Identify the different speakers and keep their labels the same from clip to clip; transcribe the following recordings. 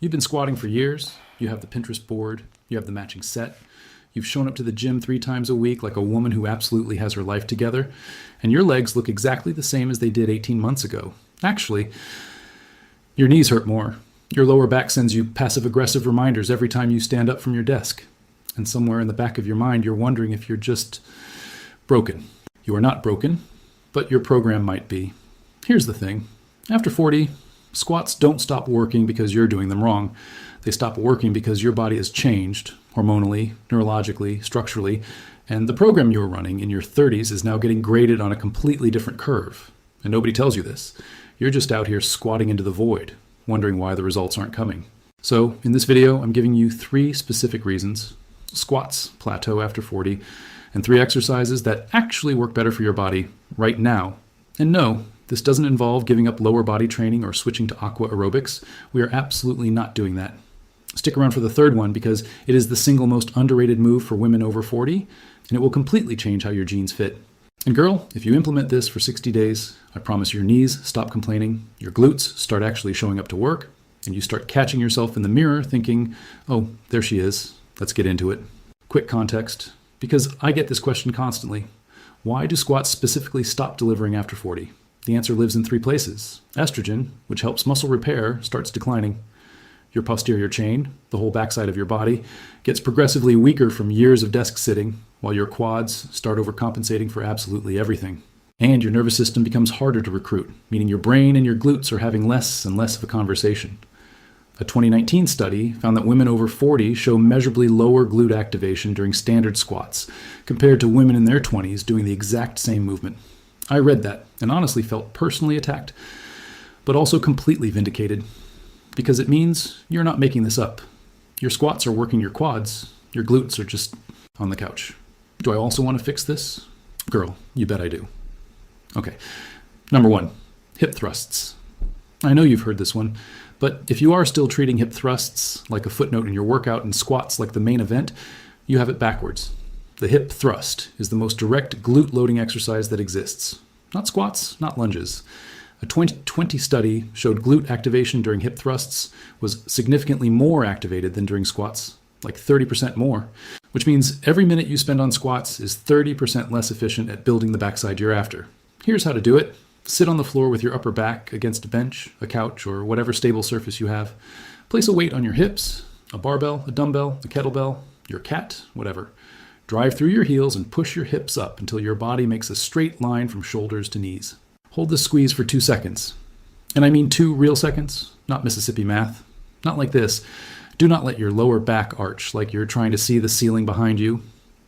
Speaker 1: You've been squatting for years. You have the Pinterest board. You have the matching set. You've shown up to the gym 3 times a week like a woman who absolutely has her life together. And your legs look exactly the same as they did 18 months ago. Actually, your knees hurt more. Your lower back sends you passive-aggressive reminders every time you stand up from your desk. And somewhere in the back of your mind, you're wondering if you're just broken. You are not broken, but your program might be. Here's the thing. After 40, squats don't stop working because you're doing them wrong. They stop working because your body has changed, hormonally, neurologically, structurally, and the program you were running in your 30s is now getting graded on a completely different curve. And nobody tells you this. You're just out here squatting into the void, wondering why the results aren't coming. So, in this video, I'm giving you 3 specific reasons squats plateau after 40, and 3 exercises that actually work better for your body right now. And no, this doesn't involve giving up lower body training or switching to aqua aerobics. We are absolutely not doing that. Stick around for the 3rd one because it is the single most underrated move for women over 40, and it will completely change how your jeans fit. And girl, if you implement this for 60 days, I promise your knees stop complaining, your glutes start actually showing up to work, and you start catching yourself in the mirror thinking, oh, there she is. Let's get into it. Quick context, because I get this question constantly. Why do squats specifically stop delivering after 40? The answer lives in 3 places. Estrogen, which helps muscle repair, starts declining. Your posterior chain, the whole backside of your body, gets progressively weaker from years of desk sitting, while your quads start overcompensating for absolutely everything. And your nervous system becomes harder to recruit, meaning your brain and your glutes are having less and less of a conversation. A 2019 study found that women over 40 show measurably lower glute activation during standard squats compared to women in their 20s doing the exact same movement. I read that and honestly felt personally attacked, but also completely vindicated, because it means you're not making this up. Your squats are working your quads, your glutes are just on the couch. Do I also want to fix this? Girl, you bet I do. Okay, number 1, hip thrusts. I know you've heard this one, but if you are still treating hip thrusts like a footnote in your workout and squats like the main event, you have it backwards. The hip thrust is the most direct glute loading exercise that exists. Not squats, not lunges. A 2020 study showed glute activation during hip thrusts was significantly more activated than during squats, like 30% more, which means every minute you spend on squats is 30% less efficient at building the backside you're after. Here's how to do it. Sit on the floor with your upper back against a bench, a couch, or whatever stable surface you have. Place a weight on your hips, a barbell, a dumbbell, a kettlebell, your cat, whatever. Drive through your heels and push your hips up until your body makes a straight line from shoulders to knees. Hold this squeeze for 2 seconds. And I mean 2 real seconds, not Mississippi math. Not like this. Do not let your lower back arch like you're trying to see the ceiling behind you.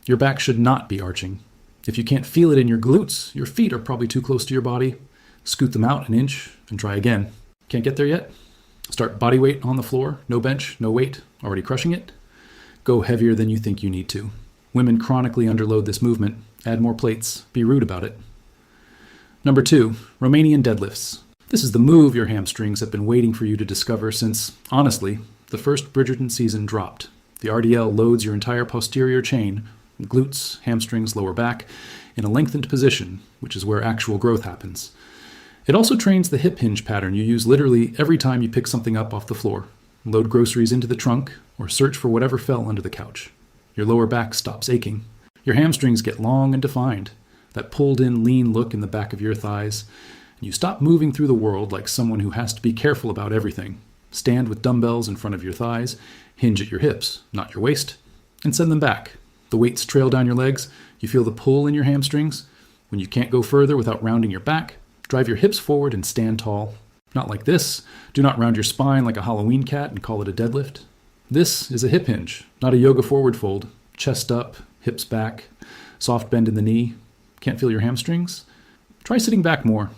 Speaker 1: Your back should not be arching. If you can't feel it in your glutes, your feet are probably too close to your body. Scoot them out an inch and try again. Can't get there yet? Start body weight on the floor, no bench, no weight, already crushing it. Go heavier than you think you need to. Women chronically underload this movement. Add more plates. Be rude about it. Number 2, Romanian deadlifts. This is the move your hamstrings have been waiting for you to discover since, honestly, the first Bridgerton season dropped. The RDL loads your entire posterior chain, glutes, hamstrings, lower back, in a lengthened position, which is where actual growth happens. It also trains the hip hinge pattern you use literally every time you pick something up off the floor, load groceries into the trunk, or search for whatever fell under the couch. Your lower back stops aching. Your hamstrings get long and defined, that pulled-in lean look in the back of your thighs, and you stop moving through the world like someone who has to be careful about everything. Stand with dumbbells in front of your thighs, hinge at your hips, not your waist, and send them back. The weights trail down your legs, you feel the pull in your hamstrings. When you can't go further without rounding your back, drive your hips forward and stand tall. Not like this. Do not round your spine like a Halloween cat and call it a deadlift. This is a hip hinge, not a yoga forward fold. Chest up, hips back, soft bend in the knee. Can't feel your hamstrings? Try sitting back more.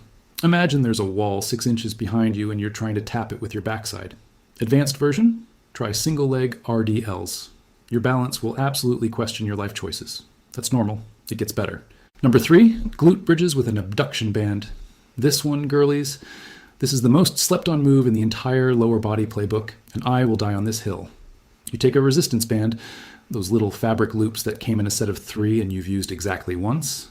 Speaker 1: Imagine there's a wall 6 inches behind you and you're trying to tap it with your backside. Advanced version? Try single leg RDLs. Your balance will absolutely question your life choices. That's normal. It gets better. Number 3, glute bridges with an abduction band. This one, girlies, this is the most slept on move in the entire lower body playbook, and I will die on this hill. You take a resistance band, those little fabric loops that came in a set of 3 and you've used exactly once.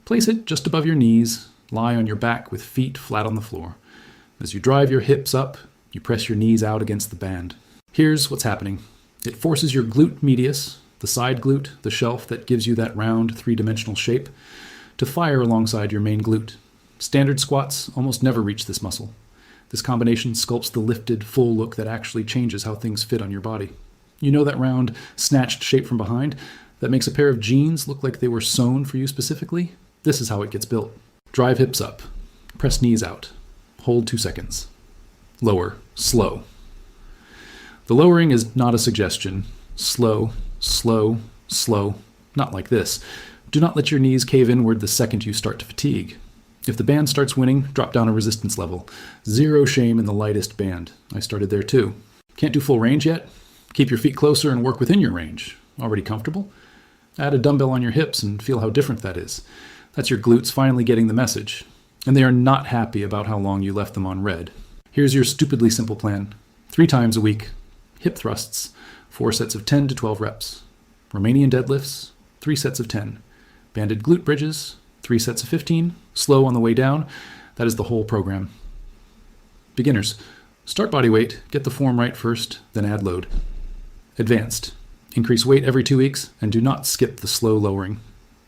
Speaker 1: Place it just above your knees, lie on your back with feet flat on the floor. As you drive your hips up, you press your knees out against the band. Here's what's happening. It forces your glute medius, the side glute, the shelf that gives you that round three-dimensional shape, to fire alongside your main glute. Standard squats almost never reach this muscle. This combination sculpts the lifted, full look that actually changes how things fit on your body. You know that round, snatched shape from behind that makes a pair of jeans look like they were sewn for you specifically? This is how it gets built. Drive hips up. Press knees out. Hold 2 seconds. Lower. Slow. The lowering is not a suggestion. Slow, slow, slow. Not like this. Do not let your knees cave inward the second you start to fatigue. If the band starts winning, drop down a resistance level. Zero shame in the lightest band. I started there too. Can't do full range yet? Keep your feet closer and work within your range. Already comfortable? Add a dumbbell on your hips and feel how different that is. That's your glutes finally getting the message. And they are not happy about how long you left them on red. Here's your stupidly simple plan. 3 times a week. Hip thrusts, 4 sets of 10 to 12 reps. Romanian deadlifts, 3 sets of 10. Banded glute bridges, 3 sets of 15, slow on the way down. That is the whole program. Beginners, start body weight, get the form right first, then add load. Advanced, increase weight every 2 weeks, and do not skip the slow lowering.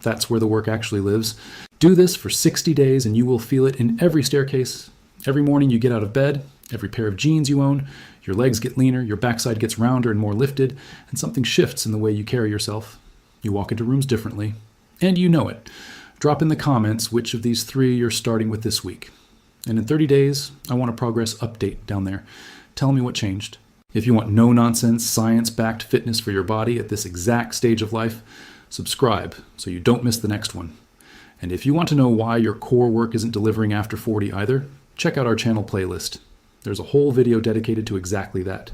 Speaker 1: That's where the work actually lives. Do this for 60 days and you will feel it in every staircase. Every morning you get out of bed, every pair of jeans you own, your legs get leaner, your backside gets rounder and more lifted, and something shifts in the way you carry yourself. You walk into rooms differently. And you know it. Drop in the comments which of these 3 you're starting with this week. And in 30 days, I want a progress update down there. Tell me what changed. If you want no-nonsense, science-backed fitness for your body at this exact stage of life, subscribe so you don't miss the next one. And if you want to know why your core work isn't delivering after 40 either, check out our channel playlist. There's a whole video dedicated to exactly that.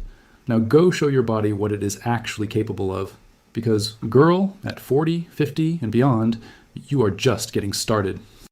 Speaker 1: Now go show your body what it is actually capable of. Because, girl, at 40, 50, and beyond, you are just getting started.